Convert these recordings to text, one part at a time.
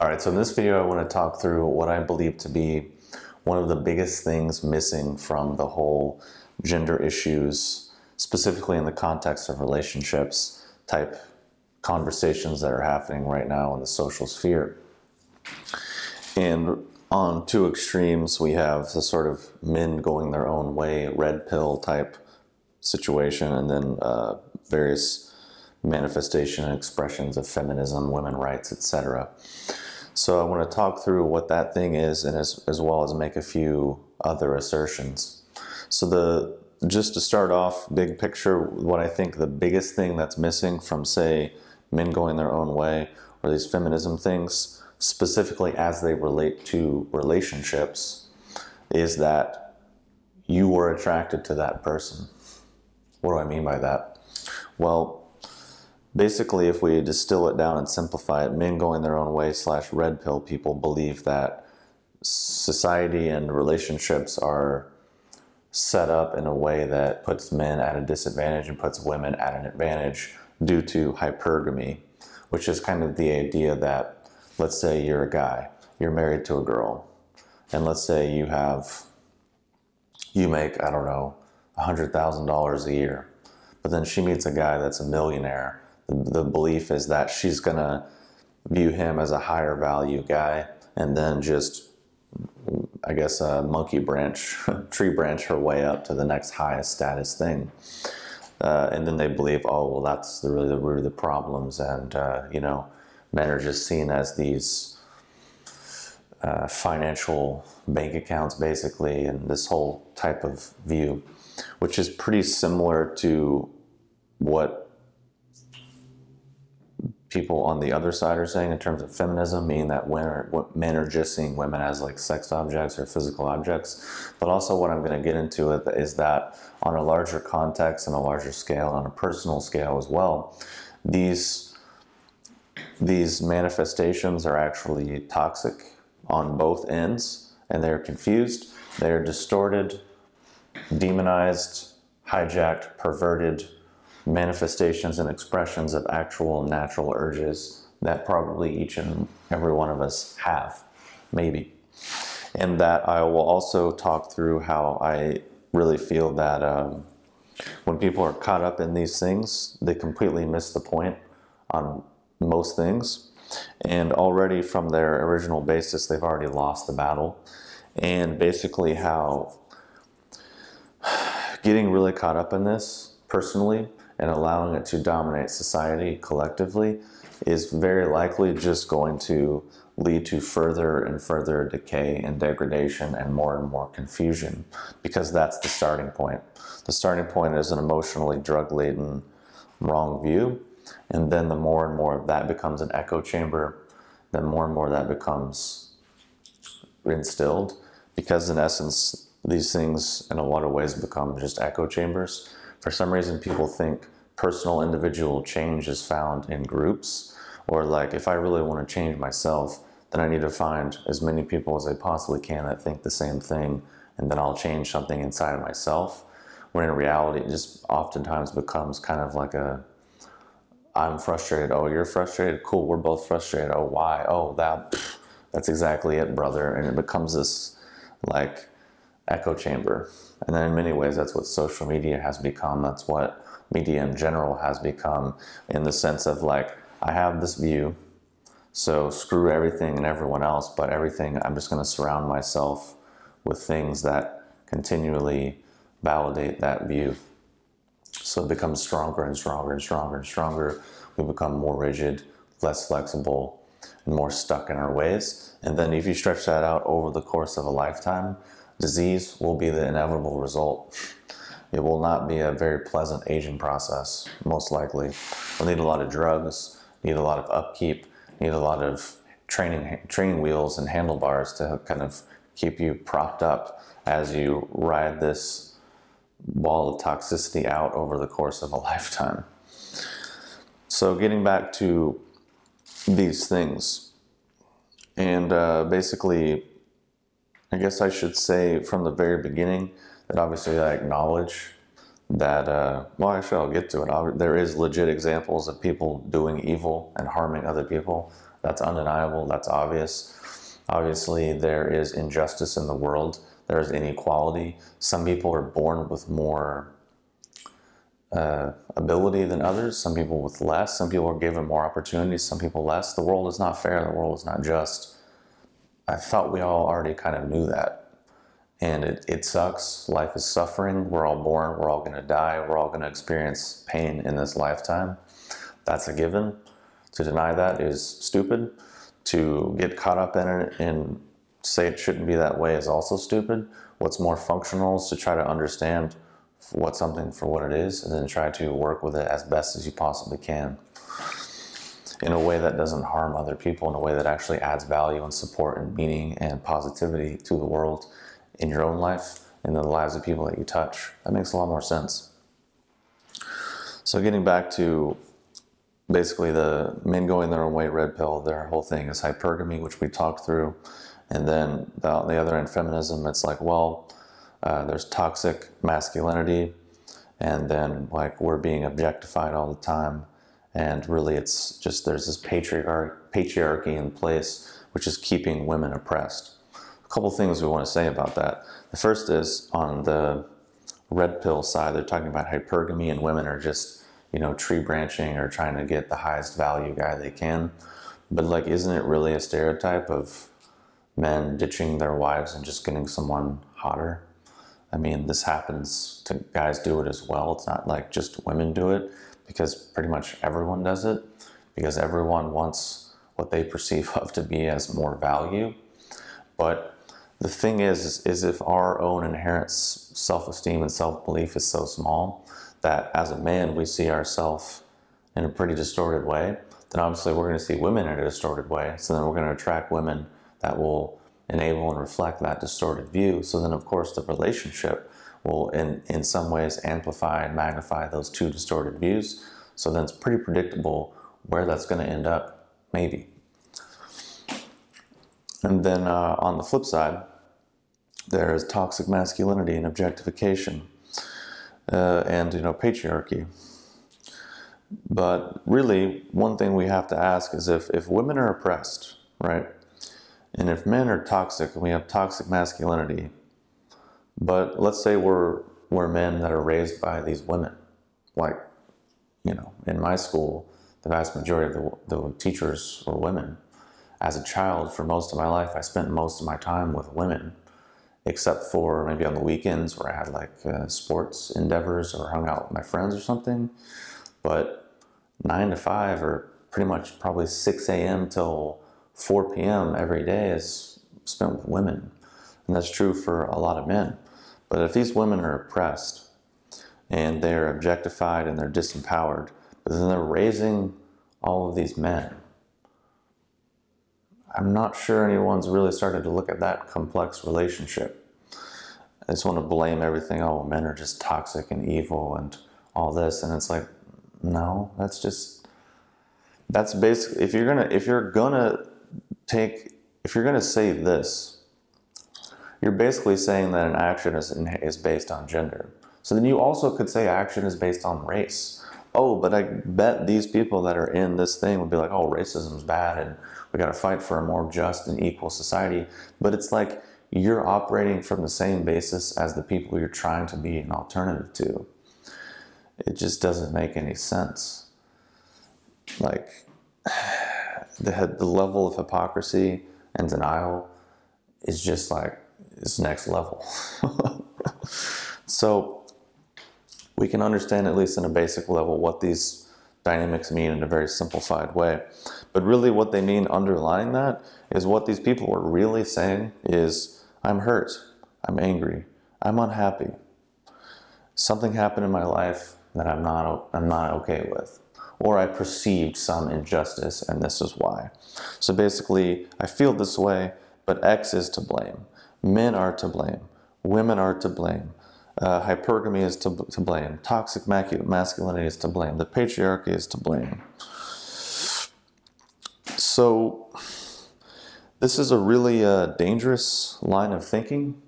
All right, so in this video, I want to talk through what I believe to be one of the biggest things missing from the whole gender issues, specifically in the context of relationships type conversations that are happening right now in the social sphere. And on two extremes, we have the sort of men going their own way, red pill type situation, and then various manifestation and expressions of feminism, women's rights, etc. So I want to talk through what that thing is, and as well as make a few other assertions. So just to start off, big picture, what I think the biggest thing that's missing from, say, men going their own way, or these feminism things, specifically as they relate to relationships, is that you were attracted to that person. What do I mean by that? Well, basically, if we distill it down and simplify it, men going their own way / red pill people believe that society and relationships are set up in a way that puts men at a disadvantage and puts women at an advantage due to hypergamy, which is kind of the idea that, let's say you're a guy, you're married to a girl, and let's say you make, I don't know, $100,000 a year, but then she meets a guy that's a millionaire. The belief is that she's gonna view him as a higher value guy, and then just, I guess, tree branch her way up to the next highest status thing. And then they believe, oh, well, that's really the root of the problems, and men are just seen as these financial bank accounts, basically, and this whole type of view, which is pretty similar to what people on the other side are saying in terms of feminism, meaning that men are just seeing women as like sex objects or physical objects. But also what I'm going to get into is that on a larger context and a larger scale, on a personal scale as well, these manifestations are actually toxic on both ends, and they're confused, they're distorted, demonized, hijacked, perverted manifestations and expressions of actual natural urges that probably each and every one of us have, maybe. And that I will also talk through how I really feel that when people are caught up in these things, they completely miss the point on most things. And already from their original basis, they've already lost the battle. And basically how getting really caught up in this personally and allowing it to dominate society collectively is very likely just going to lead to further and further decay and degradation and more confusion, because that's the starting point. The starting point is an emotionally drug-laden wrong view, and then the more and more of that becomes an echo chamber, then more and more that becomes instilled, because in essence, these things in a lot of ways become just echo chambers. For some reason, people think personal individual change is found in groups, or like, if I really want to change myself, then I need to find as many people as I possibly can that think the same thing, and then I'll change something inside of myself. When in reality, it just oftentimes becomes kind of like I'm frustrated. Oh, you're frustrated? Cool, we're both frustrated. Oh, why? Oh, that's exactly it, brother. And it becomes this like echo chamber. And then in many ways, that's what social media has become. That's what media in general has become, in the sense of like, I have this view, so screw everything and everyone else, but everything, I'm just going to surround myself with things that continually validate that view. So it becomes stronger and stronger and stronger and stronger. We become more rigid, less flexible, and more stuck in our ways. And then if you stretch that out over the course of a lifetime, disease will be the inevitable result. It will not be a very pleasant aging process, most likely. We'll need a lot of drugs, need a lot of upkeep, need a lot of training wheels and handlebars to kind of keep you propped up as you ride this wall of toxicity out over the course of a lifetime. So getting back to these things, and basically, I guess I should say from the very beginning that obviously I acknowledge that, well, actually I'll get to it. There is legit examples of people doing evil and harming other people. That's undeniable. That's obvious. Obviously, there is injustice in the world. There is inequality. Some people are born with more ability than others. Some people with less. Some people are given more opportunities. Some people less. The world is not fair. The world is not just. I thought we all already kind of knew that. And it sucks. Life is suffering. We're all born. We're all going to die. We're all going to experience pain in this lifetime. That's a given. To deny that is stupid. To get caught up in it and say it shouldn't be that way is also stupid. What's more functional is to try to understand what something for what it is, and then try to work with it as best as you possibly can in a way that doesn't harm other people, in a way that actually adds value and support and meaning and positivity to the world, in your own life, in the lives of people that you touch. That makes a lot more sense. So getting back to basically the men going their own way, red pill, their whole thing is hypergamy, which we talked through. And then on the other end, feminism, it's like, well, there's toxic masculinity, and then like we're being objectified all the time. And really it's just, there's this patriarchy in place, which is keeping women oppressed. A couple things we want to say about that. The first is on the red pill side, they're talking about hypergamy, and women are just, you know, tree branching or trying to get the highest value guy they can. But like, isn't it really a stereotype of men ditching their wives and just getting someone hotter? I mean, this happens to guys do it as well. It's not like just women do it, because pretty much everyone does it, because everyone wants what they perceive of to be as more value. But the thing is if our own inherent self-esteem and self-belief is so small that as a man we see ourselves in a pretty distorted way, then obviously we're going to see women in a distorted way. So then we're going to attract women that will enable and reflect that distorted view. So then of course the relationship will in some ways amplify and magnify those two distorted views. So then it's pretty predictable where that's going to end up, maybe. And then on the flip side, there is toxic masculinity and objectification, and, you know, patriarchy. But really, one thing we have to ask is if women are oppressed, right? And if men are toxic and we have toxic masculinity, but let's say we're men that are raised by these women, like, you know, in my school, the vast majority of the teachers were women. As a child, for most of my life, I spent most of my time with women, except for maybe on the weekends where I had like sports endeavors or hung out with my friends or something. But 9 to 5, or pretty much probably 6 a.m. till 4 p.m. every day is spent with women. And that's true for a lot of men. But if these women are oppressed and they're objectified and they're disempowered, but then they're raising all of these men, I'm not sure anyone's really started to look at that complex relationship. I just want to blame everything. Oh, men are just toxic and evil and all this. And it's like, no, that's basically, if you're gonna say this, you're basically saying that an action is based on gender. So then you also could say action is based on race. Oh, but I bet these people that are in this thing would be like, oh, racism's bad and we got to fight for a more just and equal society. But it's like you're operating from the same basis as the people you're trying to be an alternative to. It just doesn't make any sense. Like, the level of hypocrisy and denial is just like, it's next level. So we can understand, at least in a basic level, what these dynamics mean in a very simplified way. But really what they mean underlying that is what these people are really saying is, I'm hurt, I'm angry, I'm unhappy. Something happened in my life that I'm not okay with. Or I perceived some injustice and this is why. So basically, I feel this way, but X is to blame. Men are to blame. Women are to blame. Hypergamy is to blame. Toxic masculinity is to blame. The patriarchy is to blame. So this is a really dangerous line of thinking.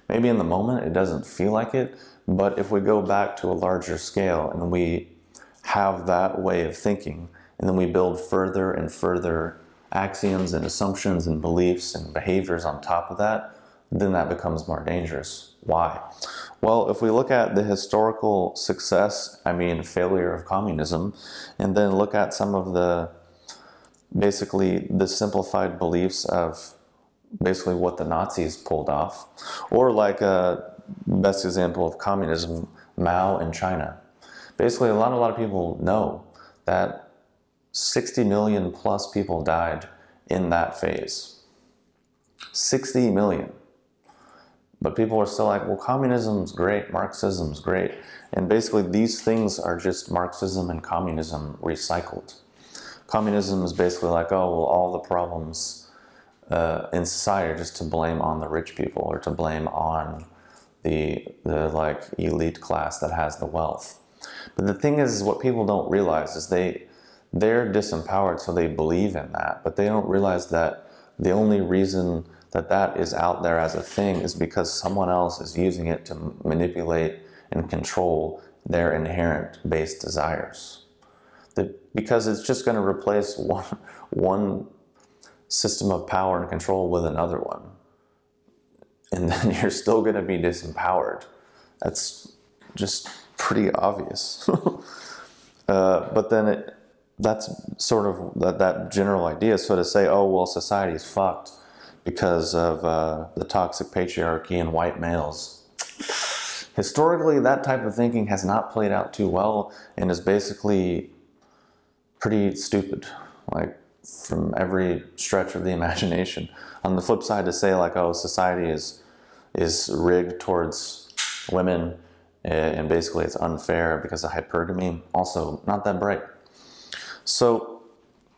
Maybe in the moment it doesn't feel like it, but if we go back to a larger scale and we have that way of thinking, and then we build further and further axioms and assumptions and beliefs and behaviors on top of that, then that becomes more dangerous. Why? Well, if we look at the historical success, failure of communism, and then look at some of basically the simplified beliefs of basically what the Nazis pulled off, or like best example of communism, Mao in China. Basically, a lot of people know that 60 million plus people died in that phase. 60 million. But people are still like, well, communism's great, Marxism's great. And basically these things are just Marxism and communism recycled. Communism is basically like, oh, well, all the problems in society are just to blame on the rich people, or to blame on the like elite class that has the wealth. But the thing is what people don't realize is they're disempowered, so they believe in that, but they don't realize that the only reason that is out there as a thing is because someone else is using it to manipulate and control their inherent base desires. Because it's just going to replace one system of power and control with another one. And then you're still going to be disempowered. That's just pretty obvious. But then that's sort of that general idea. So to say, oh, well, society's fucked because of the toxic patriarchy and white males. Historically, that type of thinking has not played out too well and is basically pretty stupid, like from every stretch of the imagination. On the flip side, to say like, oh, society is rigged towards women and basically it's unfair because of hypergamy, also not that bright. So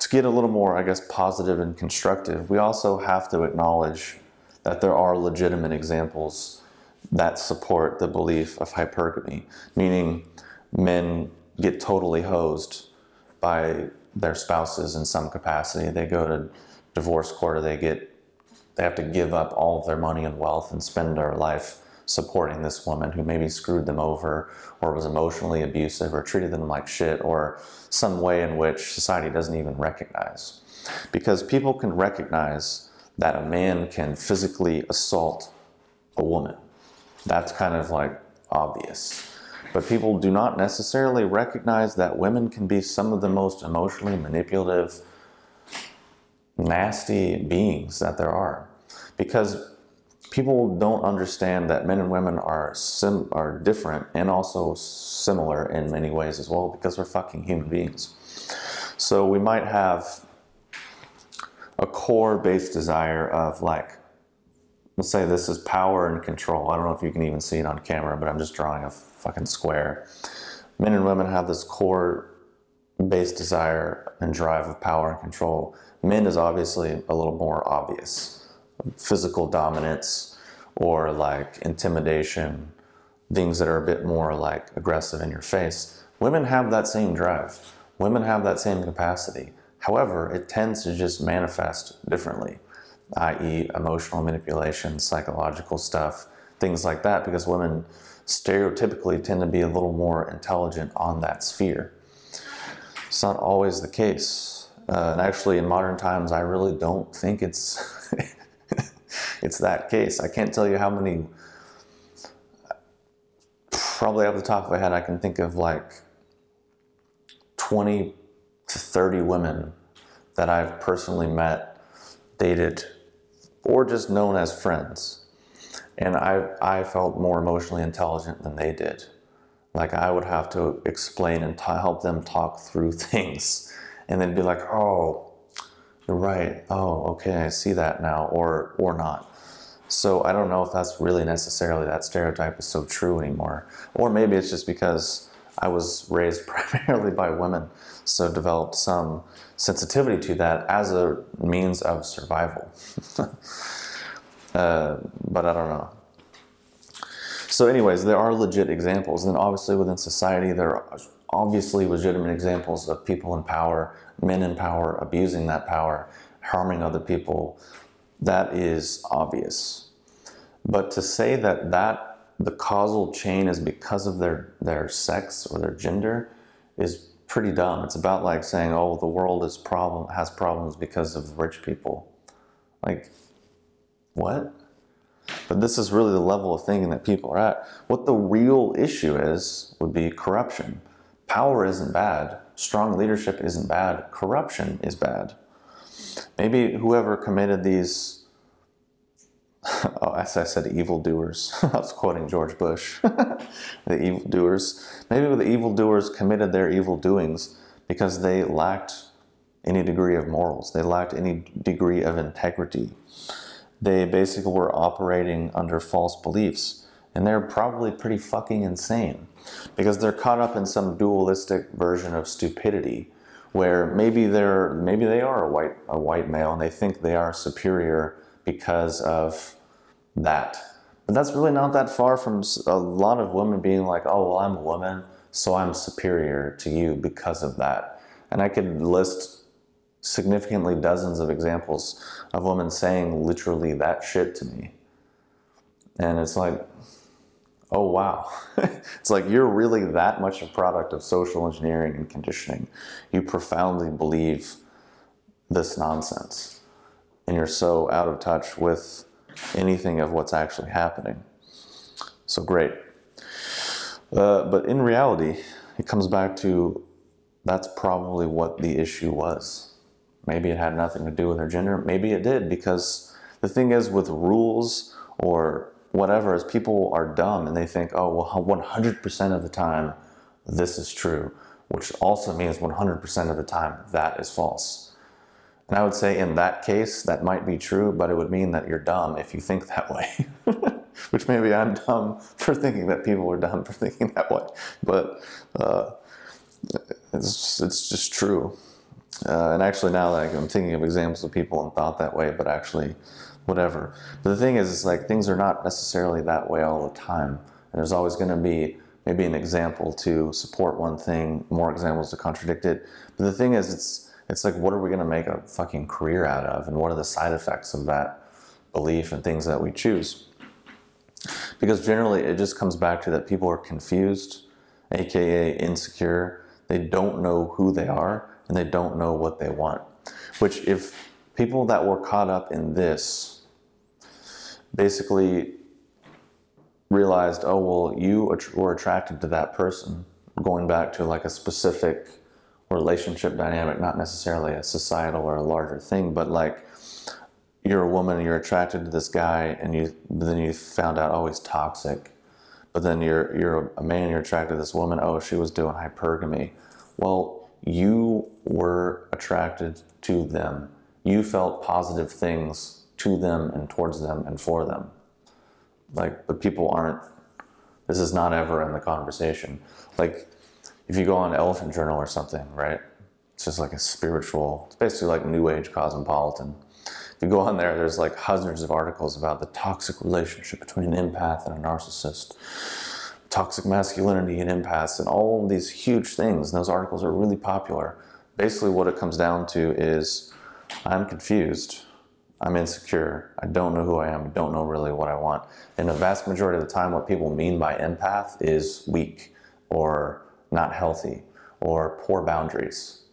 to get a little more, I guess, positive and constructive, we also have to acknowledge that there are legitimate examples that support the belief of hypergamy, meaning men get totally hosed by their spouses in some capacity. They go to divorce court, or they have to give up all of their money and wealth and spend their life supporting this woman who maybe screwed them over, or was emotionally abusive, or treated them like shit, or some way in which society doesn't even recognize. Because people can recognize that a man can physically assault a woman. That's kind of like obvious. But people do not necessarily recognize that women can be some of the most emotionally manipulative, nasty beings that there are. Because people don't understand that men and women are different and also similar in many ways as well, because we're fucking human beings. So we might have a core base desire of, like, let's say this is power and control. I don't know if you can even see it on camera, but I'm just drawing a fucking square. Men and women have this core base desire and drive of power and control. Men is obviously a little more obvious. Physical dominance, or like intimidation, things that are a bit more like aggressive in your face. Women have that same drive. Women have that same capacity. However, it tends to just manifest differently, i.e. emotional manipulation, psychological stuff, things like that, because women stereotypically tend to be a little more intelligent on that sphere. It's not always the case. And actually, in modern times, I really don't think it's it's that case. I can't tell you how many, probably off the top of my head, I can think of like 20 to 30 women that I've personally met, dated, or just known as friends. And I felt more emotionally intelligent than they did. Like, I would have to explain and help them talk through things. And they'd be like, oh, you're right. Oh, okay, I see that now, or not. So I don't know if that's really necessarily, that stereotype is so true anymore. Or maybe it's just because I was raised primarily by women, so developed some sensitivity to that as a means of survival. But I don't know. So anyways, there are legit examples. And obviously within society, there are obviously legitimate examples of people in power, men in power, abusing that power, harming other people. That is obvious. But to say that the causal chain is because of their sex or their gender is pretty dumb. It's about like saying, oh, the world has problems because of rich people. Like, what? But this is really the level of thinking that people are at. What the real issue is would be corruption. Power isn't bad. Strong leadership isn't bad. Corruption is bad. Maybe whoever committed these, oh, as I said, evildoers. I was quoting George Bush. The evildoers. Maybe the evildoers committed their evil doings because they lacked any degree of morals. They lacked any degree of integrity. They basically were operating under false beliefs. And they're probably pretty fucking insane because they're caught up in some dualistic version of stupidity where maybe they are a white male and they think they are superior because of that. But that's really not that far from a lot of women being like, oh, well, I'm a woman, so I'm superior to you because of that. And I could list significantly dozens of examples of women saying literally that shit to me. And it's like, oh, wow. It's like you're really that much a product of social engineering and conditioning. You profoundly believe this nonsense. And you're so out of touch with anything of what's actually happening. So great. But in reality, it comes back to that's probably what the issue was. Maybe it had nothing to do with her gender. Maybe it did, because the thing is with rules or whatever is people are dumb and they think, oh, well, 100% of the time this is true, which also means 100% of the time that is false. And I would say in that case, that might be true, but it would mean that you're dumb if you think that way. Which maybe I'm dumb for thinking that people are dumb for thinking that way. But it's just true. And actually now like, I'm thinking of examples of people and thought that way, but actually whatever. But the thing is, it's like things are not necessarily that way all the time. And there's always going to be maybe an example to support one thing, more examples to contradict it. But the thing is, it's like, what are we going to make a fucking career out of? And what are the side effects of that belief and things that we choose? Because generally it just comes back to that people are confused, aka insecure. They don't know who they are and they don't know what they want. Which if people that were caught up in this basically realized, oh, well, you were attracted to that person, going back to like a specific relationship dynamic, not necessarily a societal or a larger thing, but like you're a woman and you're attracted to this guy and then you found out, oh, he's toxic. But then you're a man, you're attracted to this woman, oh, she was doing hypergamy. Well, you were attracted to them. You felt positive things to them and towards them and for them. Like, but people aren't, this is not ever in the conversation. Like, if you go on Elephant Journal or something, right? It's just like a spiritual, it's basically like New Age Cosmopolitan. If you go on there, there's like hundreds of articles about the toxic relationship between an empath and a narcissist, toxic masculinity and empaths, and all these huge things. And those articles are really popular. Basically what it comes down to is, I'm confused, I'm insecure, I don't know who I am, I don't know really what I want. And the vast majority of the time what people mean by empath is weak or not healthy or poor boundaries,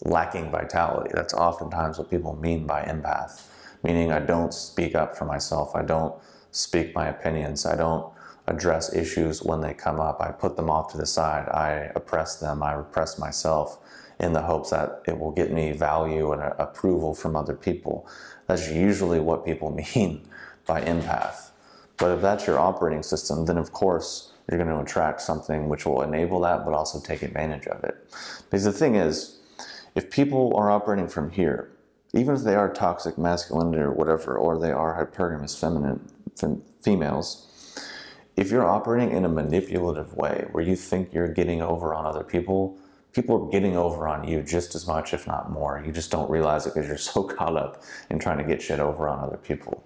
lacking vitality. That's oftentimes what people mean by empath, meaning I don't speak up for myself, I don't speak my opinions, I don't address issues when they come up, I put them off to the side, I oppress them, I repress myself in the hopes that it will get me value and approval from other people. That's usually what people mean by empath. But if that's your operating system, then of course you're going to attract something which will enable that, but also take advantage of it. Because the thing is, if people are operating from here, even if they are toxic masculinity or whatever, or they are hypergamous females, if you're operating in a manipulative way where you think you're getting over on other people, people are getting over on you just as much, if not more. You just don't realize it because you're so caught up in trying to get shit over on other people.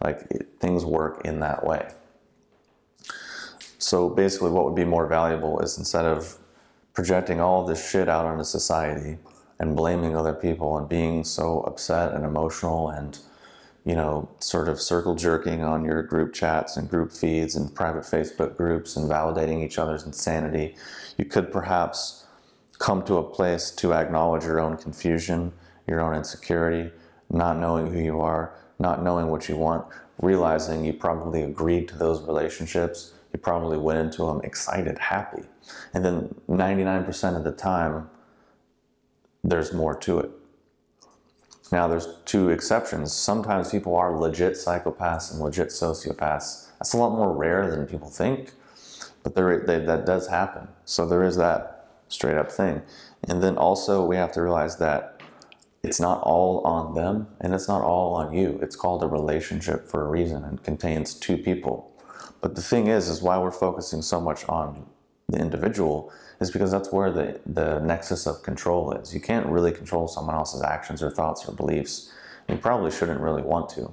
Like, things work in that way. So basically what would be more valuable is, instead of projecting all of this shit out onto society and blaming other people and being so upset and emotional and, you know, sort of circle jerking on your group chats and group feeds and private Facebook groups and validating each other's insanity, you could perhaps come to a place to acknowledge your own confusion, your own insecurity, not knowing who you are, not knowing what you want, realizing you probably agreed to those relationships, you probably went into them excited, happy. And then 99% of the time, there's more to it. Now, there's two exceptions. Sometimes people are legit psychopaths and legit sociopaths. That's a lot more rare than people think, but that does happen. So there is that straight up thing. And then also we have to realize that it's not all on them and it's not all on you. It's called a relationship for a reason and contains two people. But the thing is why we're focusing so much on the individual is because that's where the nexus of control is. You can't really control someone else's actions or thoughts or beliefs. You probably shouldn't really want to.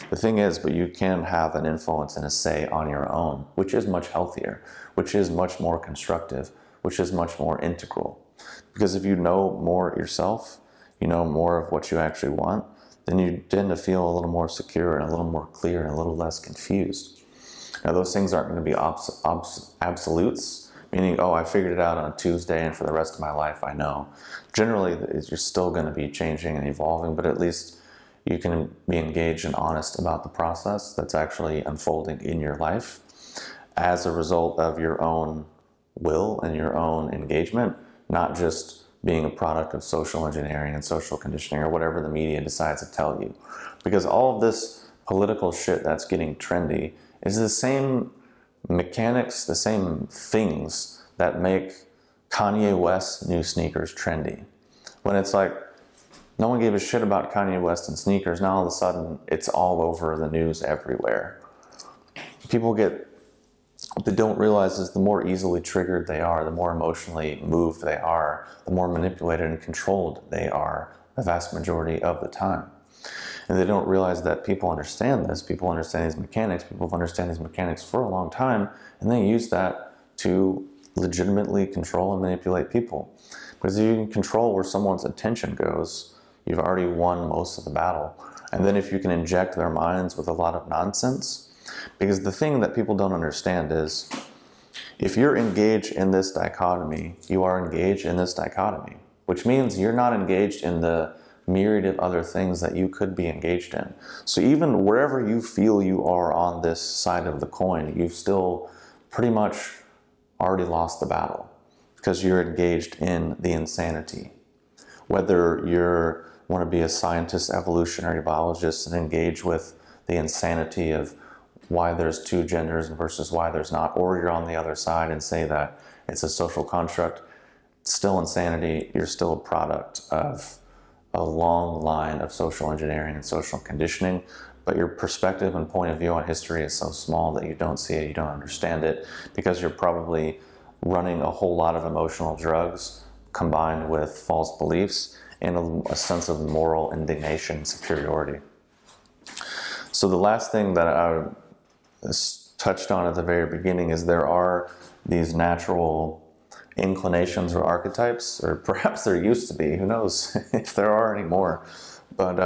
The thing is, but you can have an influence and a say on your own, which is much healthier, which is much more constructive, which is much more integral. Because if you know more yourself, you know more of what you actually want, then you tend to feel a little more secure and a little more clear and a little less confused. Now, those things aren't going to be absolutes, meaning, oh, I figured it out on Tuesday and for the rest of my life I know. Generally, you're still going to be changing and evolving, but at least you can be engaged and honest about the process that's actually unfolding in your life as a result of your own will and your own engagement, not just being a product of social engineering and social conditioning or whatever the media decides to tell you. Because all of this political shit that's getting trendy is the same mechanics, the same things that make Kanye West's new sneakers trendy. When it's like, no one gave a shit about Kanye West and sneakers, now all of a sudden it's all over the news everywhere. What they don't realize is the more easily triggered they are, the more emotionally moved they are, the more manipulated and controlled they are the vast majority of the time. And they don't realize that people understand this, people understand these mechanics, people have understood these mechanics for a long time, and they use that to legitimately control and manipulate people. Because if you can control where someone's attention goes, you've already won most of the battle. And then if you can inject their minds with a lot of nonsense, because the thing that people don't understand is, if you're engaged in this dichotomy, you are engaged in this dichotomy, which means you're not engaged in the myriad of other things that you could be engaged in. So even wherever you feel you are on this side of the coin, you've still pretty much already lost the battle because you're engaged in the insanity. Whether you want to be a scientist, evolutionary biologist, and engage with the insanity of why there's two genders versus why there's not, or you're on the other side and say that it's a social construct, it's still insanity. You're still a product of a long line of social engineering and social conditioning, but your perspective and point of view on history is so small that you don't see it, you don't understand it, because you're probably running a whole lot of emotional drugs combined with false beliefs and a sense of moral indignation and superiority. So the last thing that I touched on at the very beginning is there are these natural inclinations or archetypes, or perhaps there used to be, who knows if there are anymore. But,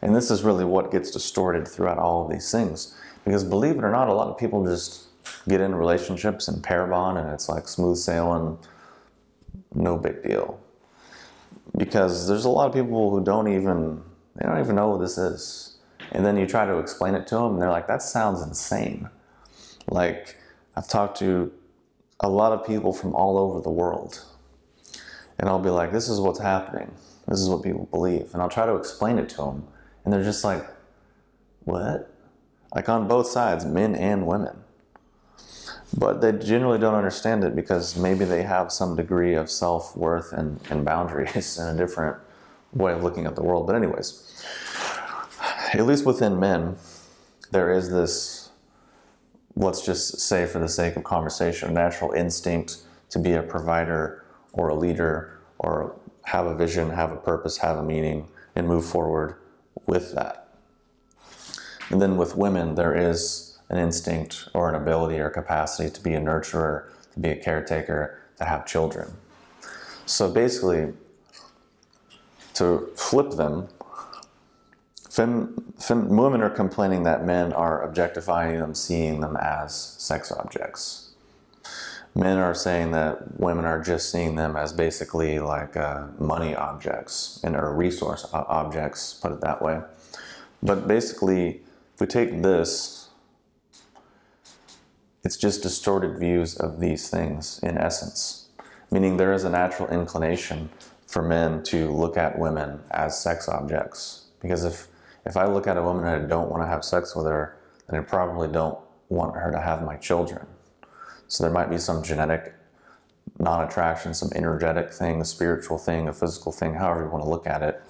and this is really what gets distorted throughout all of these things. Because believe it or not, a lot of people just get in relationships and pair bond and it's like smooth sailing, no big deal. Because there's a lot of people who don't even know what this is. And then you try to explain it to them and they're like, that sounds insane. Like, I've talked to a lot of people from all over the world. And I'll be like, this is what's happening. This is what people believe. And I'll try to explain it to them. And they're just like, what? Like on both sides, men and women. But they generally don't understand it because maybe they have some degree of self-worth and boundaries and a different way of looking at the world. But anyways, at least within men, there is this, let's just say for the sake of conversation, a natural instinct to be a provider or a leader or have a vision, have a purpose, have a meaning, and move forward with that. And then with women, there is an instinct or an ability or capacity to be a nurturer, to be a caretaker, to have children. So basically, to flip them, women are complaining that men are objectifying them, seeing them as sex objects. Men are saying that women are just seeing them as basically like money objects or resource objects, put it that way. But basically, if we take this, it's just distorted views of these things in essence. Meaning there is a natural inclination for men to look at women as sex objects. Because if I look at a woman and I don't want to have sex with her, then I probably don't want her to have my children. So there might be some genetic non-attraction, some energetic thing, a spiritual thing, a physical thing, however you want to look at it.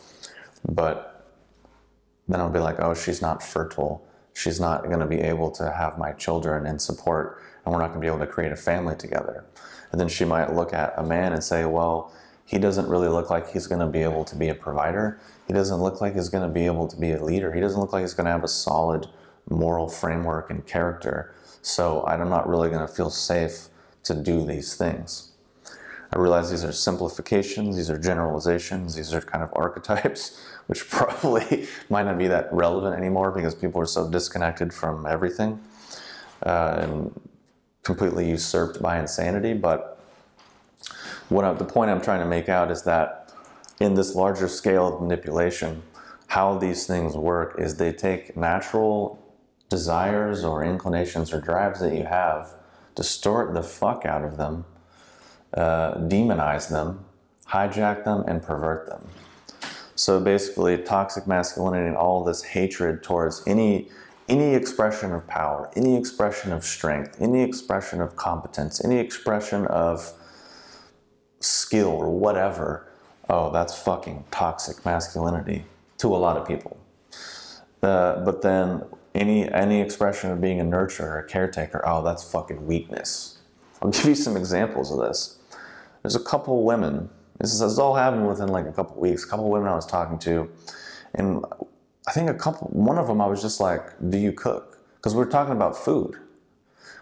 But then I'll be like, oh, she's not fertile. She's not going to be able to have my children and support, and we're not going to be able to create a family together. And then she might look at a man and say, well, he doesn't really look like he's going to be able to be a provider. He doesn't look like he's going to be able to be a leader. He doesn't look like he's going to have a solid moral framework and character. So I'm not really going to feel safe to do these things. I realize these are simplifications, these are generalizations, these are kind of archetypes, which probably might not be that relevant anymore because people are so disconnected from everything and completely usurped by insanity. But the point I'm trying to make out is that in this larger scale of manipulation, how these things work is they take natural desires or inclinations or drives that you have, distort the fuck out of them, demonize them, hijack them, and pervert them. So basically, toxic masculinity and all this hatred towards any expression of power, any expression of strength, any expression of competence, any expression of skill or whatever, oh, that's fucking toxic masculinity to a lot of people. But then any expression of being a nurturer, a caretaker, oh, that's fucking weakness. I'll give you some examples of this. There's a couple women, this all happened within like a couple weeks, a couple women I was talking to, and I think one of them I was just like, do you cook? Because we're talking about food.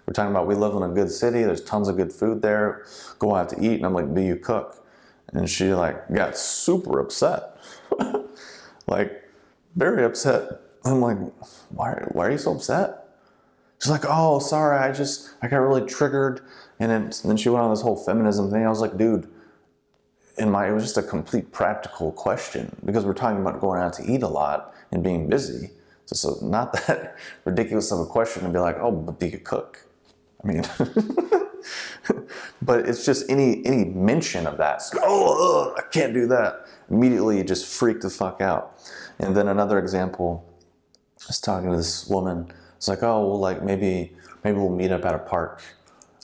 We're talking about we live in a good city, there's tons of good food there, go out to eat, and I'm like, do you cook? And she like got super upset. Like, very upset. I'm like, why are you so upset? She's like, oh, sorry, I got really triggered. And then she went on this whole feminism thing. I was like, dude, it was just a complete practical question because we're talking about going out to eat a lot and being busy. So not that ridiculous of a question to be like, oh, but do you cook? I mean, but it's just any mention of that. Oh, I can't do that. Immediately you just freak the fuck out. And then another example, I was talking to this woman. It's like, oh, well, like maybe we'll meet up at a park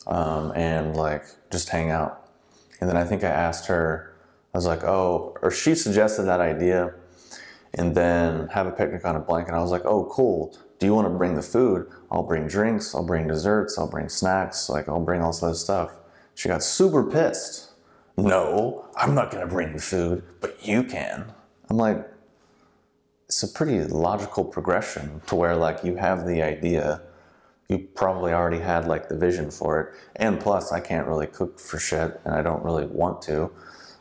and like just hang out. And then I think I asked her, I was like, oh, or she suggested that idea, and then have a picnic on a blanket. I was like, oh, cool. Do you want to bring the food? I'll bring drinks, I'll bring desserts, I'll bring snacks, like I'll bring all this other stuff. She got super pissed. No, I'm not going to bring the food, but you can. I'm like, it's a pretty logical progression to where like you have the idea, you probably already had like the vision for it, and plus I can't really cook for shit and I don't really want to,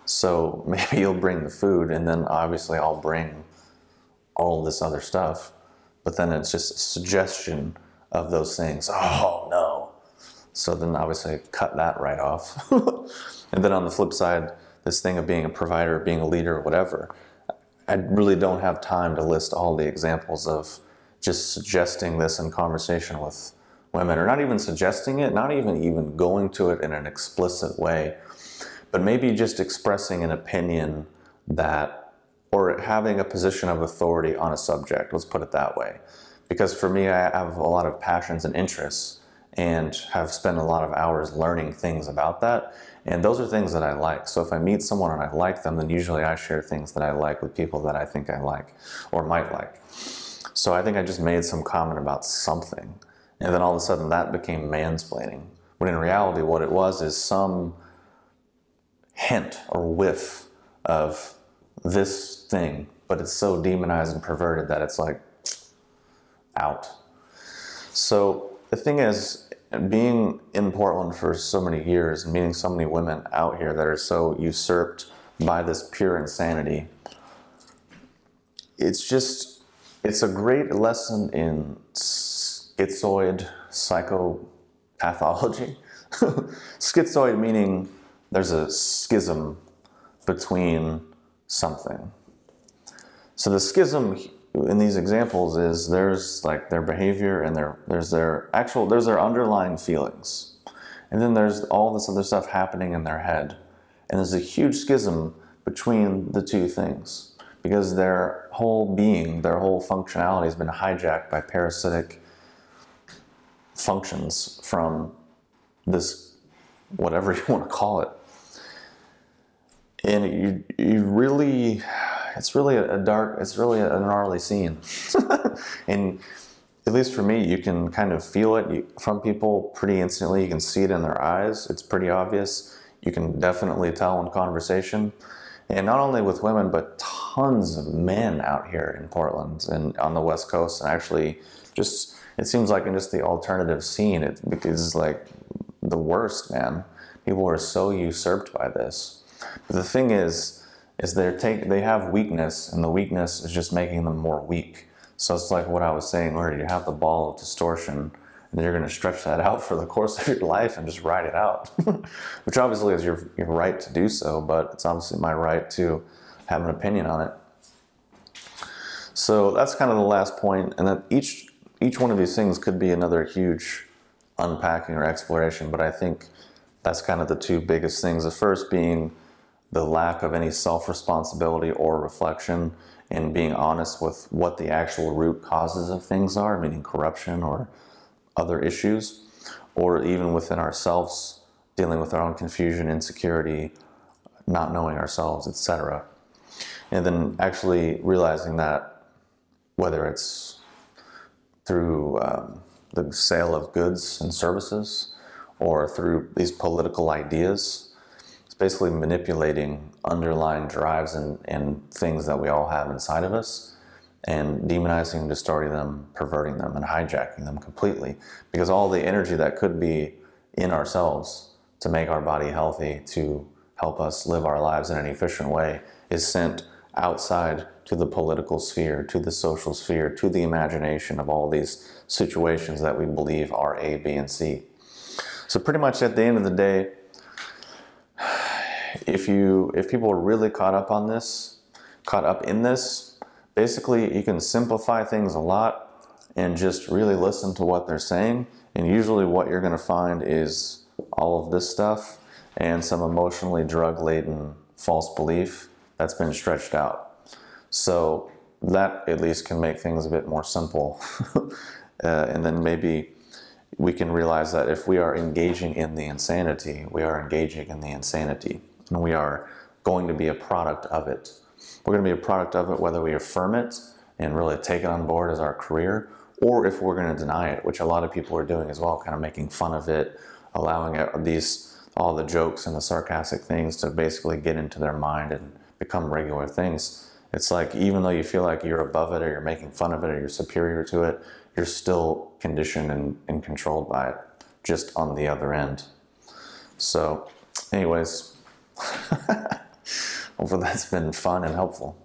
so maybe you'll bring the food and then obviously I'll bring all this other stuff, but then it's just a suggestion of those things. Oh no. So then obviously cut that right off. And then on the flip side, this thing of being a provider, being a leader, or whatever, I really don't have time to list all the examples of just suggesting this in conversation with women, or not even suggesting it, not even going to it in an explicit way, but maybe just expressing an opinion that, or having a position of authority on a subject, let's put it that way. Because for me, I have a lot of passions and interests and have spent a lot of hours learning things about that. And those are things that I like. So if I meet someone and I like them, then usually I share things that I like with people that I think I like or might like. So I think I just made some comment about something. And then all of a sudden that became mansplaining. When in reality, what it was is some hint or whiff of this thing, but it's so demonized and perverted that it's like out. So the thing is, being in Portland for so many years and meeting so many women out here that are so usurped by this pure insanity, it's a great lesson in schizoid psychopathology. Schizoid meaning there's a schism between something. So the schism in these examples is there's like their behavior and there's their underlying feelings. And then there's all this other stuff happening in their head. And there's a huge schism between the two things because their whole being, their whole functionality has been hijacked by parasitic functions from this, whatever you want to call it. And you really, it's really a gnarly scene. And at least for me, you can kind of feel it from people pretty instantly. You can see it in their eyes. It's pretty obvious. You can definitely tell in conversation. And not only with women, but tons of men out here in Portland and on the West Coast. And actually, just, it seems like in just the alternative scene, it's like the worst, man. People are so usurped by this. But the thing is they have weakness, and the weakness is just making them more weak. So it's like what I was saying earlier, you have the ball of distortion, and you're going to stretch that out for the course of your life and just ride it out. Which obviously is your right to do so, but it's obviously my right to have an opinion on it. So that's kind of the last point, and that each one of these things could be another huge unpacking or exploration, but I think that's kind of the two biggest things. The first being the lack of any self-responsibility or reflection and being honest with what the actual root causes of things are, meaning corruption or other issues, or even within ourselves, dealing with our own confusion, insecurity, not knowing ourselves, etc. And then actually realizing that whether it's through the sale of goods and services or through these political ideas, it's basically manipulating underlying drives and things that we all have inside of us and demonizing, distorting them, perverting them, and hijacking them completely. Because all the energy that could be in ourselves to make our body healthy, to help us live our lives in an efficient way, is sent outside to the political sphere, to the social sphere, to the imagination of all these situations that we believe are A, B, and C. So pretty much at the end of the day, if people are really caught up in this, basically you can simplify things a lot and just really listen to what they're saying. And usually what you're going to find is all of this stuff and some emotionally drug-laden false belief that's been stretched out. So that at least can make things a bit more simple. And then maybe we can realize that if we are engaging in the insanity, we are engaging in the insanity. And we are going to be a product of it. We're going to be a product of it whether we affirm it and really take it on board as our career, or if we're going to deny it, which a lot of people are doing as well, kind of making fun of it, allowing all the jokes and the sarcastic things to basically get into their mind and become regular things. It's like, even though you feel like you're above it or you're making fun of it or you're superior to it, you're still conditioned and controlled by it, just on the other end. So anyways, hopefully that's been fun and helpful.